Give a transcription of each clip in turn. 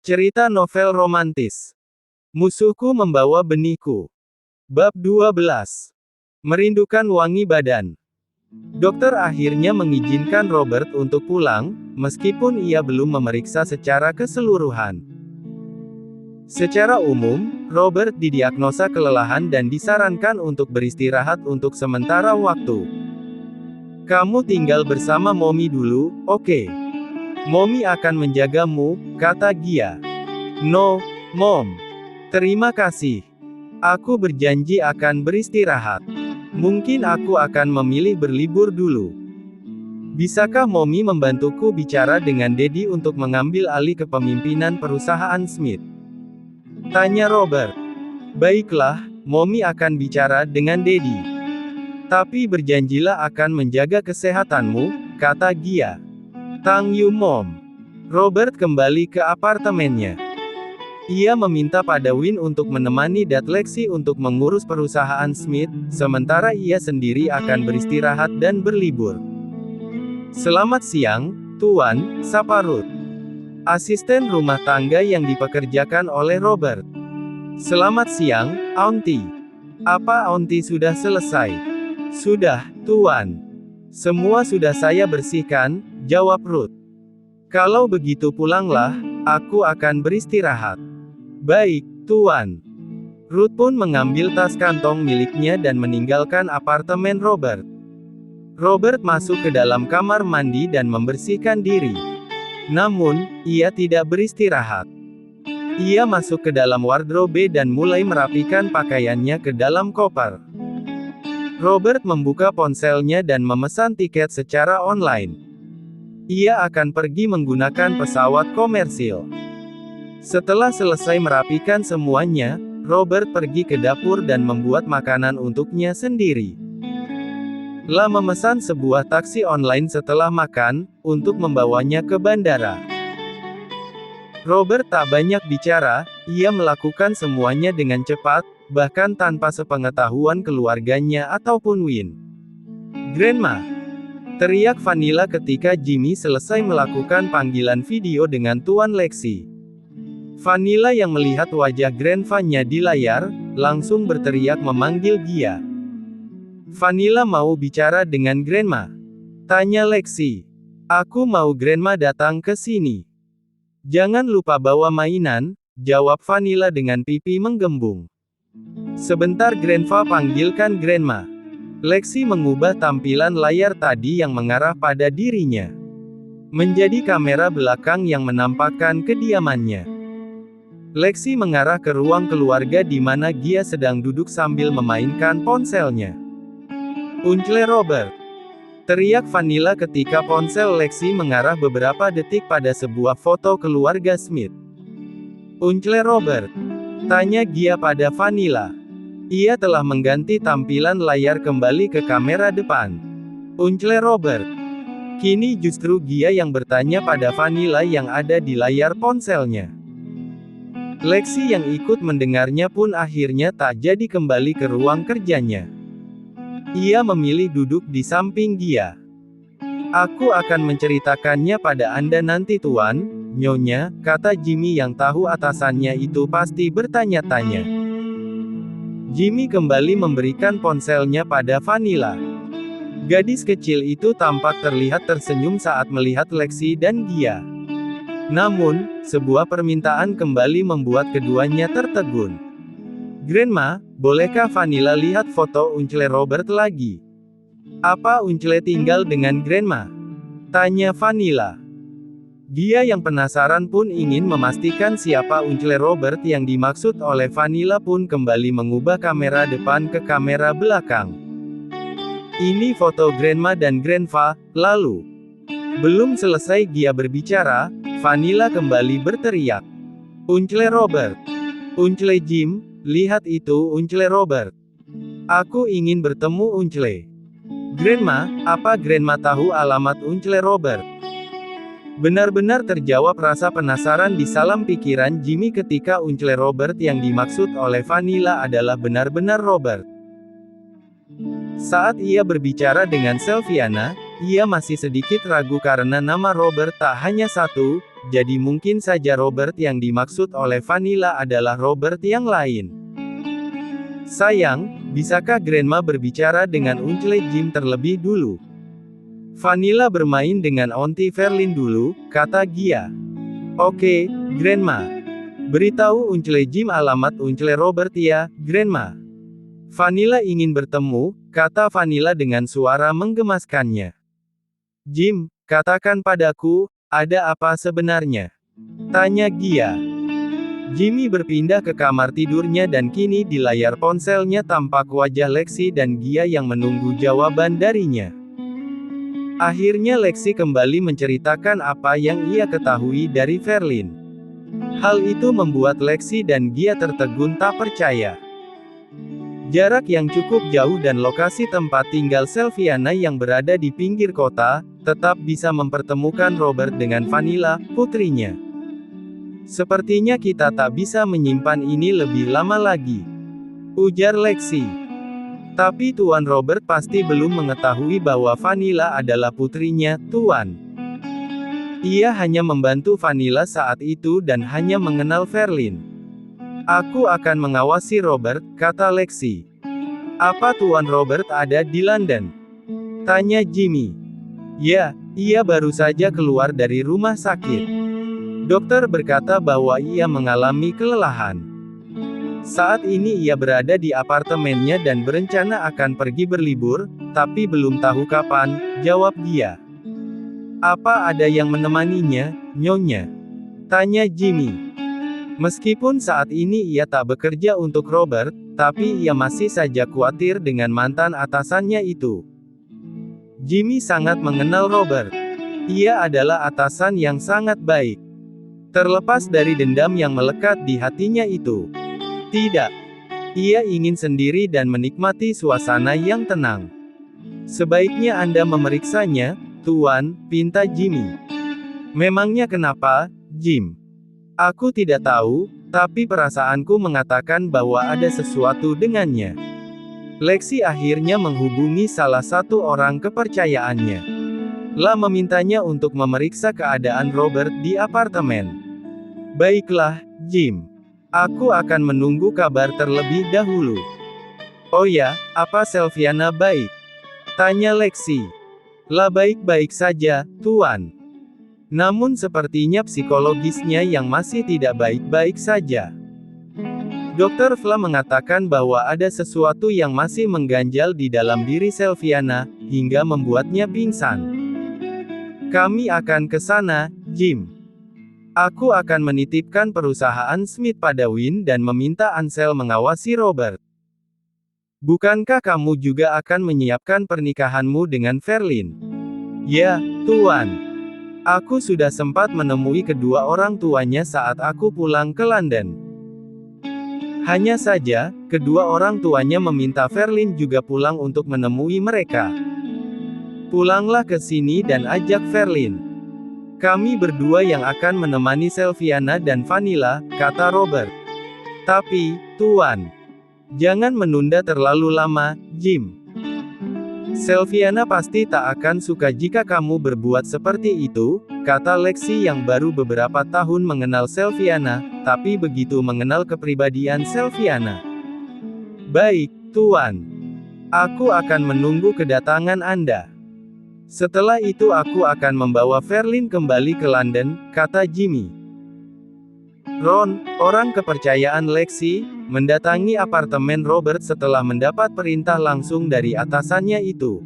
Cerita novel romantis. Musuhku membawa benihku. Bab 12. Merindukan wangi badan. Dokter akhirnya mengizinkan Robert untuk pulang, meskipun ia belum memeriksa secara keseluruhan. Secara umum, Robert didiagnosa kelelahan dan disarankan untuk beristirahat untuk sementara waktu. Kamu tinggal bersama Mommy dulu, oke? Mommy akan menjagamu, kata Gia. No, Mom. Terima kasih. Aku berjanji akan beristirahat. Mungkin aku akan memilih berlibur dulu. Bisakah Mommy membantuku bicara dengan Daddy untuk mengambil alih kepemimpinan perusahaan Smith? Tanya Robert. Baiklah, Mommy akan bicara dengan Daddy. Tapi berjanjilah akan menjaga kesehatanmu, kata Gia. Thank you Mom. Robert kembali ke apartemennya. Ia meminta pada Win untuk menemani Dad Lexi untuk mengurus perusahaan Smith, sementara ia sendiri akan beristirahat dan berlibur. Selamat siang, Tuan, sapa Ruth. Asisten rumah tangga yang dipekerjakan oleh Robert. Selamat siang, Auntie. Apa Auntie sudah selesai? Sudah, Tuan. Semua sudah saya bersihkan, jawab Ruth. Kalau begitu pulanglah, aku akan beristirahat. Baik, Tuan. Ruth pun mengambil tas kantong miliknya dan meninggalkan apartemen Robert. Robert masuk ke dalam kamar mandi dan membersihkan diri. Namun, ia tidak beristirahat. Ia masuk ke dalam wardrobe dan mulai merapikan pakaiannya ke dalam koper. Robert membuka ponselnya dan memesan tiket secara online. Ia akan pergi menggunakan pesawat komersil. Setelah selesai merapikan semuanya, Robert pergi ke dapur dan membuat makanan untuknya sendiri. Memesan sebuah taksi online setelah makan, untuk membawanya ke bandara. Robert tak banyak bicara, ia melakukan semuanya dengan cepat, bahkan tanpa sepengetahuan keluarganya ataupun Win. Grandma! Teriak Vanilla ketika Jimmy selesai melakukan panggilan video dengan Tuan Lexi. Vanilla yang melihat wajah Grandpa-nya di layar, langsung berteriak memanggil Gia. Vanilla mau bicara dengan Grandma. Tanya Lexi. Aku mau Grandma datang ke sini. Jangan lupa bawa mainan, jawab Vanilla dengan pipi menggembung. Sebentar Grandpa panggilkan Grandma. Lexi mengubah tampilan layar tadi yang mengarah pada dirinya. Menjadi kamera belakang yang menampakkan kediamannya. Lexi mengarah ke ruang keluarga di mana Gia sedang duduk sambil memainkan ponselnya. Uncle Robert! Teriak Vanilla ketika ponsel Lexi mengarah beberapa detik pada sebuah foto keluarga Smith. Uncle Robert! Tanya Gia pada Vanilla. Ia telah mengganti tampilan layar kembali ke kamera depan. Uncle Robert. Kini justru Gia yang bertanya pada Vanilla yang ada di layar ponselnya. Lexi yang ikut mendengarnya pun akhirnya tak jadi kembali ke ruang kerjanya. Ia memilih duduk di samping Gia. Aku akan menceritakannya pada Anda nanti Tuan, Nyonya, kata Jimmy yang tahu atasannya itu pasti bertanya-tanya. Jimmy kembali memberikan ponselnya pada Vanilla. Gadis kecil itu tampak terlihat tersenyum saat melihat Lexi dan Gia. Namun, sebuah permintaan kembali membuat keduanya tertegun. Grandma, bolehkah Vanilla lihat foto Uncle Robert lagi? Apa Uncle tinggal dengan Grandma? Tanya Vanilla. Dia yang penasaran pun ingin memastikan siapa Uncle Robert yang dimaksud oleh Vanilla pun kembali mengubah kamera depan ke kamera belakang. Ini foto Grandma dan Grandpa, lalu. Belum selesai Gia berbicara, Vanilla kembali berteriak. Uncle Robert! Uncle Jim, lihat itu Uncle Robert. Aku ingin bertemu Uncle. Grandma, apa Grandma tahu alamat Uncle Robert? Benar-benar terjawab rasa penasaran di dalam pikiran Jimmy ketika Uncle Robert yang dimaksud oleh Vanilla adalah benar-benar Robert. Saat ia berbicara dengan Selviana, ia masih sedikit ragu karena nama Robert tak hanya satu, jadi mungkin saja Robert yang dimaksud oleh Vanilla adalah Robert yang lain. Sayang, bisakah Grandma berbicara dengan Uncle Jim terlebih dulu? Vanilla bermain dengan Auntie Verlin dulu, kata Gia. Oke, Grandma. Beritahu Uncle Jim alamat Uncle Robert ya, Grandma. Vanilla ingin bertemu, kata Vanilla dengan suara menggemaskannya. Jim, katakan padaku, ada apa sebenarnya? Tanya Gia. Jimmy berpindah ke kamar tidurnya dan kini di layar ponselnya tampak wajah Lexi dan Gia yang menunggu jawaban darinya. Akhirnya Lexi kembali menceritakan apa yang ia ketahui dari Verlin. Hal itu membuat Lexi dan Gia tertegun tak percaya. Jarak yang cukup jauh dan lokasi tempat tinggal Selviana yang berada di pinggir kota, tetap bisa mempertemukan Robert dengan Vanilla, putrinya. Sepertinya kita tak bisa menyimpan ini lebih lama lagi, ujar Lexi. Tapi Tuan Robert pasti belum mengetahui bahwa Vanilla adalah putrinya, Tuan. Ia hanya membantu Vanilla saat itu dan hanya mengenal Verlin. Aku akan mengawasi Robert, kata Lexi. Apa Tuan Robert ada di London? Tanya Jimmy. Ya, ia baru saja keluar dari rumah sakit. Dokter berkata bahwa ia mengalami kelelahan. Saat ini ia berada di apartemennya dan berencana akan pergi berlibur, tapi belum tahu kapan, jawab dia. Apa ada yang menemaninya, Nyonya? Tanya Jimmy. Meskipun saat ini ia tak bekerja untuk Robert, tapi ia masih saja khawatir dengan mantan atasannya itu. Jimmy sangat mengenal Robert. Ia adalah atasan yang sangat baik. Terlepas dari dendam yang melekat di hatinya itu. Tidak. Ia ingin sendiri dan menikmati suasana yang tenang. Sebaiknya Anda memeriksanya, Tuan, pinta Jimmy. Memangnya kenapa, Jim? Aku tidak tahu, tapi perasaanku mengatakan bahwa ada sesuatu dengannya. Lexi akhirnya menghubungi salah satu orang kepercayaannya. Memintanya untuk memeriksa keadaan Robert di apartemen. Baiklah, Jim. Aku akan menunggu kabar terlebih dahulu. Oh ya, apa Selviana baik? Tanya Lexi. Baik-baik saja, Tuan. Namun sepertinya psikologisnya yang masih tidak baik-baik saja. Dr. Vla mengatakan bahwa ada sesuatu yang masih mengganjal di dalam diri Selviana, hingga membuatnya pingsan. Kami akan ke sana, Jim. Aku akan menitipkan perusahaan Smith pada Win dan meminta Ansel mengawasi Robert. Bukankah kamu juga akan menyiapkan pernikahanmu dengan Verlin? Ya, Tuan. Aku sudah sempat menemui kedua orang tuanya saat aku pulang ke London. Hanya saja, kedua orang tuanya meminta Verlin juga pulang untuk menemui mereka. Pulanglah ke sini dan ajak Verlin. Kami berdua yang akan menemani Selviana dan Vanilla, kata Robert. Tapi, Tuan, jangan menunda terlalu lama, Jim. Selviana pasti tak akan suka jika kamu berbuat seperti itu, kata Lexi yang baru beberapa tahun mengenal Selviana, tapi begitu mengenal kepribadian Selviana. Baik, Tuan. Aku akan menunggu kedatangan Anda. Setelah itu aku akan membawa Verlin kembali ke London, kata Jimmy. Ron, orang kepercayaan Lexi, mendatangi apartemen Robert setelah mendapat perintah langsung dari atasannya itu.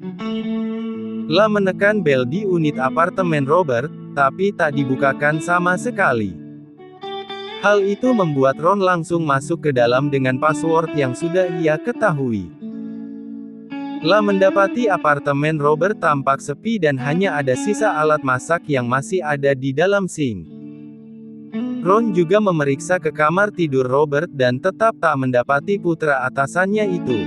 Menekan bel di unit apartemen Robert, tapi tak dibukakan sama sekali. Hal itu membuat Ron langsung masuk ke dalam dengan password yang sudah ia ketahui. Mendapati apartemen Robert tampak sepi dan hanya ada sisa alat masak yang masih ada di dalam sink. Ron juga memeriksa ke kamar tidur Robert dan tetap tak mendapati putra atasannya itu.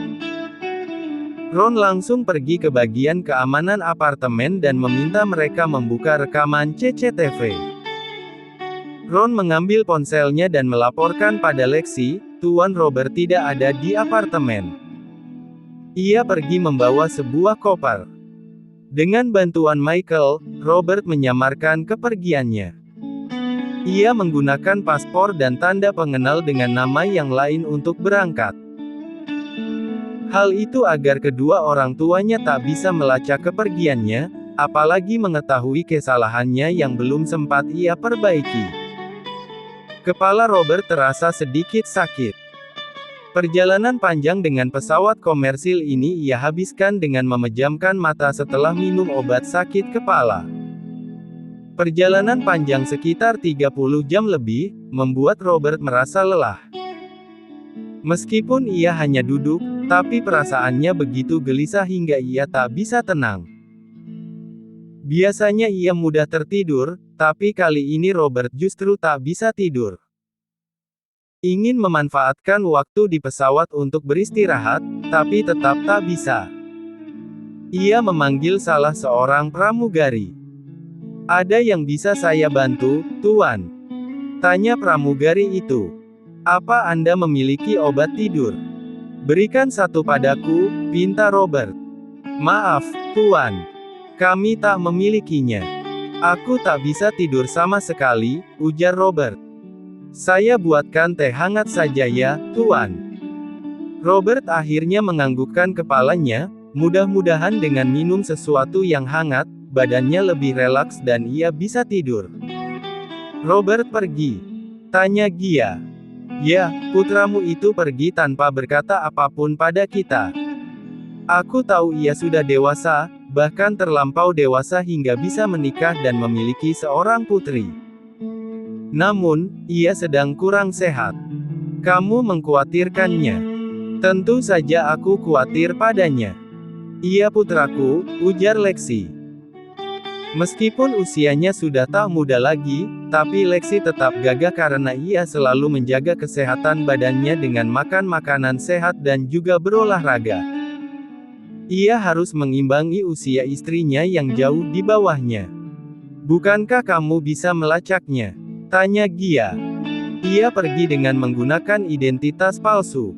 Ron langsung pergi ke bagian keamanan apartemen dan meminta mereka membuka rekaman CCTV. Ron mengambil ponselnya dan melaporkan pada Lexi, Tuan Robert tidak ada di apartemen. Ia pergi membawa sebuah koper. Dengan bantuan Michael, Robert menyamarkan kepergiannya. Ia menggunakan paspor dan tanda pengenal dengan nama yang lain untuk berangkat. Hal itu agar kedua orang tuanya tak bisa melacak kepergiannya, apalagi mengetahui kesalahannya yang belum sempat ia perbaiki. Kepala Robert terasa sedikit sakit. Perjalanan panjang dengan pesawat komersil ini ia habiskan dengan memejamkan mata setelah minum obat sakit kepala. Perjalanan panjang sekitar 30 jam lebih, membuat Robert merasa lelah. Meskipun ia hanya duduk, tapi perasaannya begitu gelisah hingga ia tak bisa tenang. Biasanya ia mudah tertidur, tapi kali ini Robert justru tak bisa tidur. Ingin memanfaatkan waktu di pesawat untuk beristirahat, tapi tetap tak bisa. Ia memanggil salah seorang pramugari. "Ada yang bisa saya bantu, Tuan?" tanya pramugari itu. "Apa Anda memiliki obat tidur? Berikan satu padaku," pinta Robert. "Maaf, Tuan. Kami tak memilikinya. Aku tak bisa tidur sama sekali," ujar Robert. "Saya buatkan teh hangat saja ya, Tuan." Robert akhirnya menganggukkan kepalanya, mudah-mudahan dengan minum sesuatu yang hangat, badannya lebih relaks dan ia bisa tidur. "Robert pergi?" tanya Gia. "Ya, putramu itu pergi tanpa berkata apapun pada kita. Aku tahu ia sudah dewasa, bahkan terlampau dewasa hingga bisa menikah dan memiliki seorang putri. Namun, ia sedang kurang sehat. Kamu mengkhawatirkannya." "Tentu saja aku khawatir padanya. Ia putraku," ujar Lexi. Meskipun usianya sudah tak muda lagi, tapi Lexi tetap gagah karena ia selalu menjaga kesehatan badannya dengan makan makanan sehat dan juga berolahraga. Ia harus mengimbangi usia istrinya yang jauh di bawahnya. "Bukankah kamu bisa melacaknya?" tanya Gia. "Ia pergi dengan menggunakan identitas palsu.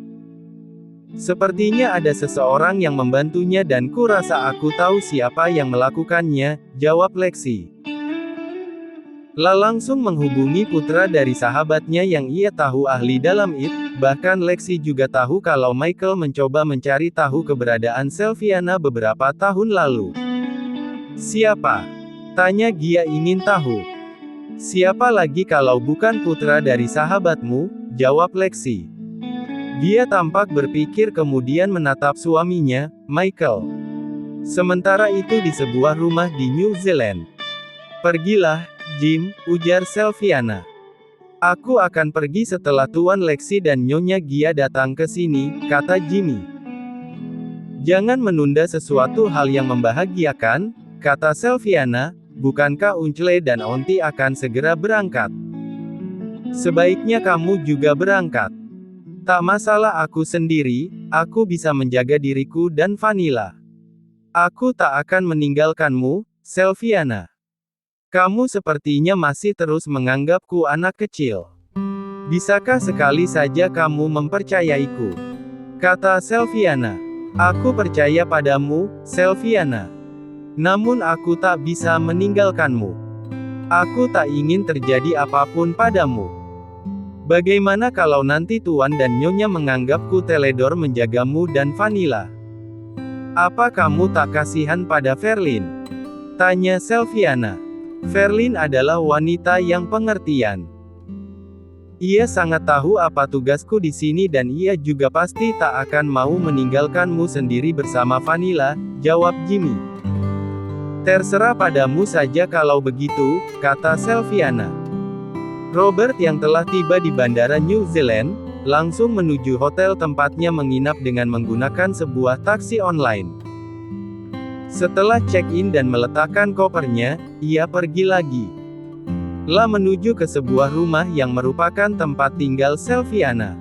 Sepertinya ada seseorang yang membantunya dan kurasa aku tahu siapa yang melakukannya," jawab Lexi. La langsung menghubungi putra dari sahabatnya yang ia tahu ahli dalam IT, bahkan Lexi juga tahu kalau Michael mencoba mencari tahu keberadaan Selviana beberapa tahun lalu. "Siapa?" tanya Gia ingin tahu. "Siapa lagi kalau bukan putra dari sahabatmu?" jawab Lexi. Dia tampak berpikir kemudian menatap suaminya, Michael. Sementara itu di sebuah rumah di New Zealand. "Pergilah, Jim," ujar Selviana. "Aku akan pergi setelah Tuan Lexi dan Nyonya Gia datang ke sini," kata Jimmy. "Jangan menunda sesuatu hal yang membahagiakan," kata Selviana. "Bukankah Unchle dan Onti akan segera berangkat? Sebaiknya kamu juga berangkat." "Tak masalah, aku sendiri, aku bisa menjaga diriku dan Vanilla. Aku tak akan meninggalkanmu, Selviana. Kamu sepertinya masih terus menganggapku anak kecil. Bisakah sekali saja kamu mempercayaiku?" kata Selviana. "Aku percaya padamu, Selviana. Namun aku tak bisa meninggalkanmu. Aku tak ingin terjadi apapun padamu. Bagaimana kalau nanti Tuan dan Nyonya menganggapku teledor menjagamu dan Vanilla? Apa kamu tak kasihan pada Verlin?" tanya Selviana. "Verlin adalah wanita yang pengertian. Ia sangat tahu apa tugasku di sini dan ia juga pasti tak akan mau meninggalkanmu sendiri bersama Vanilla," jawab Jimmy. "Terserah padamu saja kalau begitu," kata Selviana. Robert yang telah tiba di bandara New Zealand, langsung menuju hotel tempatnya menginap dengan menggunakan sebuah taksi online. Setelah check-in dan meletakkan kopernya, ia pergi lagi. La menuju ke sebuah rumah yang merupakan tempat tinggal Selviana.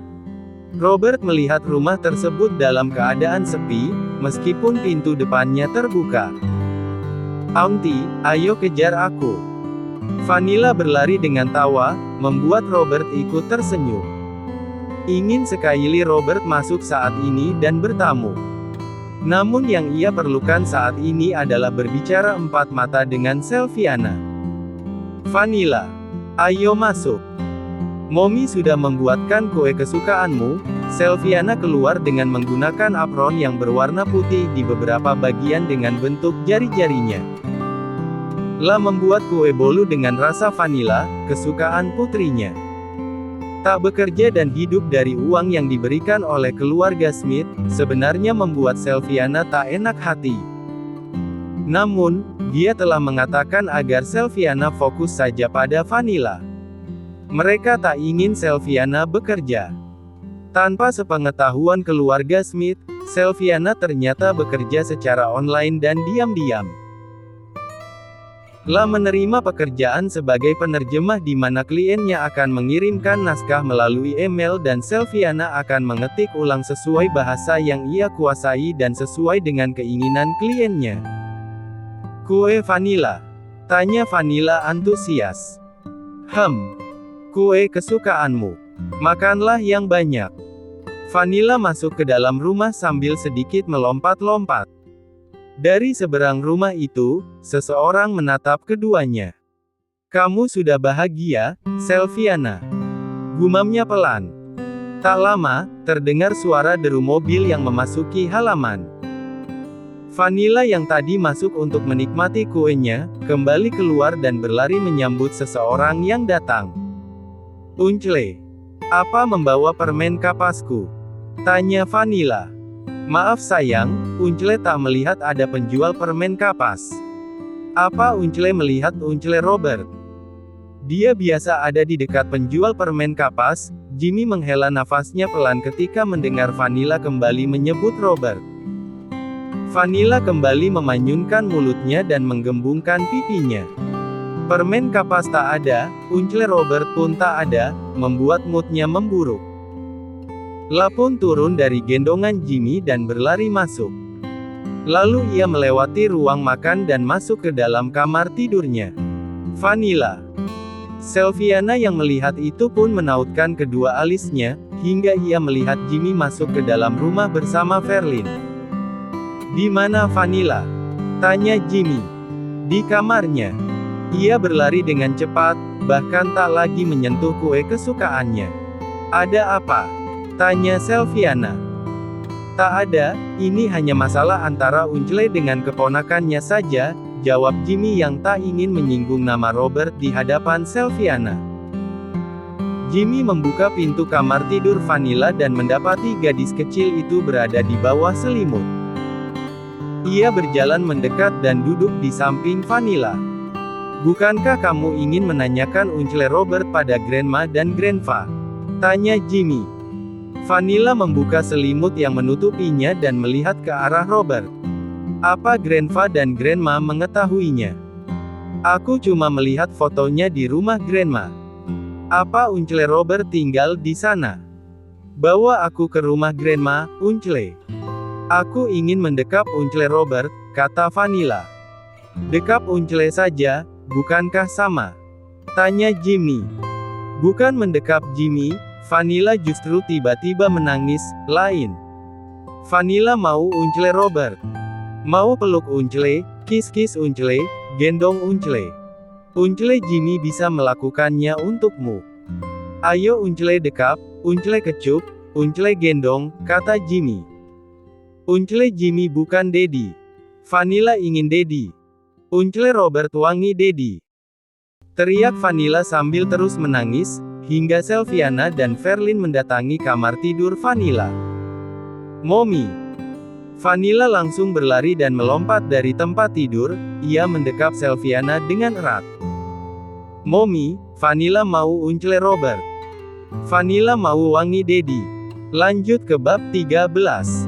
Robert melihat rumah tersebut dalam keadaan sepi, meskipun pintu depannya terbuka. "Auntie, ayo kejar aku." Vanilla berlari dengan tawa, membuat Robert ikut tersenyum. Ingin sekali Robert masuk saat ini dan bertamu. Namun yang ia perlukan saat ini adalah berbicara empat mata dengan Selviana. Vanilla, ayo masuk. Mommy sudah membuatkan kue kesukaanmu. Selviana keluar dengan menggunakan apron yang berwarna putih di beberapa bagian dengan bentuk jari-jarinya. La membuat kue bolu dengan rasa vanila, kesukaan putrinya. Tak bekerja dan hidup dari uang yang diberikan oleh keluarga Smith, sebenarnya membuat Selviana tak enak hati. Namun, dia telah mengatakan agar Selviana fokus saja pada Vanilla. Mereka tak ingin Selviana bekerja. Tanpa sepengetahuan keluarga Smith, Selviana ternyata bekerja secara online dan diam-diam. La menerima pekerjaan sebagai penerjemah di mana kliennya akan mengirimkan naskah melalui email dan Selviana akan mengetik ulang sesuai bahasa yang ia kuasai dan sesuai dengan keinginan kliennya. Kue vanila? Tanya Vanilla antusias. Kue kesukaanmu. Makanlah yang banyak. Vanilla masuk ke dalam rumah sambil sedikit melompat-lompat. Dari seberang rumah itu, seseorang menatap keduanya. Kamu sudah bahagia, Selviana? Gumamnya pelan. Tak lama, terdengar suara deru mobil yang memasuki halaman. Vanilla yang tadi masuk untuk menikmati kuenya, kembali keluar dan berlari menyambut seseorang yang datang. Uncle, apa membawa permen kapasku? Tanya Vanilla. Maaf sayang, Uncle tak melihat ada penjual permen kapas. Apa Uncle melihat Uncle Robert? Dia biasa ada di dekat penjual permen kapas. Jimmy menghela nafasnya pelan ketika mendengar Vanilla kembali menyebut Robert. Vanilla kembali memanyunkan mulutnya dan menggembungkan pipinya. Permen kapas tak ada, Uncle Robert pun tak ada, membuat moodnya memburuk. La pun turun dari gendongan Jimmy dan berlari masuk. Lalu ia melewati ruang makan dan masuk ke dalam kamar tidurnya. Vanilla. Selviana yang melihat itu pun menautkan kedua alisnya, hingga ia melihat Jimmy masuk ke dalam rumah bersama Verlin. Di mana Vanilla? Tanya Jimmy. Di kamarnya. Ia berlari dengan cepat, bahkan tak lagi menyentuh kue kesukaannya. Ada apa? Tanya Selviana. Tak ada, ini hanya masalah antara Uncle dengan keponakannya saja, jawab Jimmy yang tak ingin menyinggung nama Robert di hadapan Selviana. Jimmy membuka pintu kamar tidur Vanilla dan mendapati gadis kecil itu berada di bawah selimut. Ia berjalan mendekat dan duduk di samping Vanilla. Bukankah kamu ingin menanyakan Uncle Robert pada Grandma dan Grandpa? Tanya Jimmy. Vanilla membuka selimut yang menutupinya dan melihat ke arah Robert. Apa Grandpa dan Grandma mengetahuinya? Aku cuma melihat fotonya di rumah Grandma. Apa Uncle Robert tinggal di sana? Bawa aku ke rumah Grandma, Uncle. Aku ingin mendekap Uncle Robert, kata Vanilla. Dekap Uncle saja, bukankah sama? Tanya Jimmy. Bukan mendekap Jimmy. Vanilla justru tiba-tiba menangis, lain. Vanilla mau Uncle Robert. Mau peluk Uncle, kiss-kiss Uncle, gendong Uncle. Uncle Jimmy bisa melakukannya untukmu. Ayo Uncle dekap, Uncle kecup, Uncle gendong, kata Jimmy. Uncle Jimmy bukan Daddy. Vanilla ingin Daddy. Uncle Robert wangi Daddy. Teriak Vanilla sambil terus menangis, hingga Selviana dan Verlin mendatangi kamar tidur Vanilla. Mommy. Vanilla langsung berlari dan melompat dari tempat tidur, ia mendekap Selviana dengan erat. Mommy, Vanilla mau Uncle Robert. Vanilla mau wangi Daddy. Lanjut ke bab 13.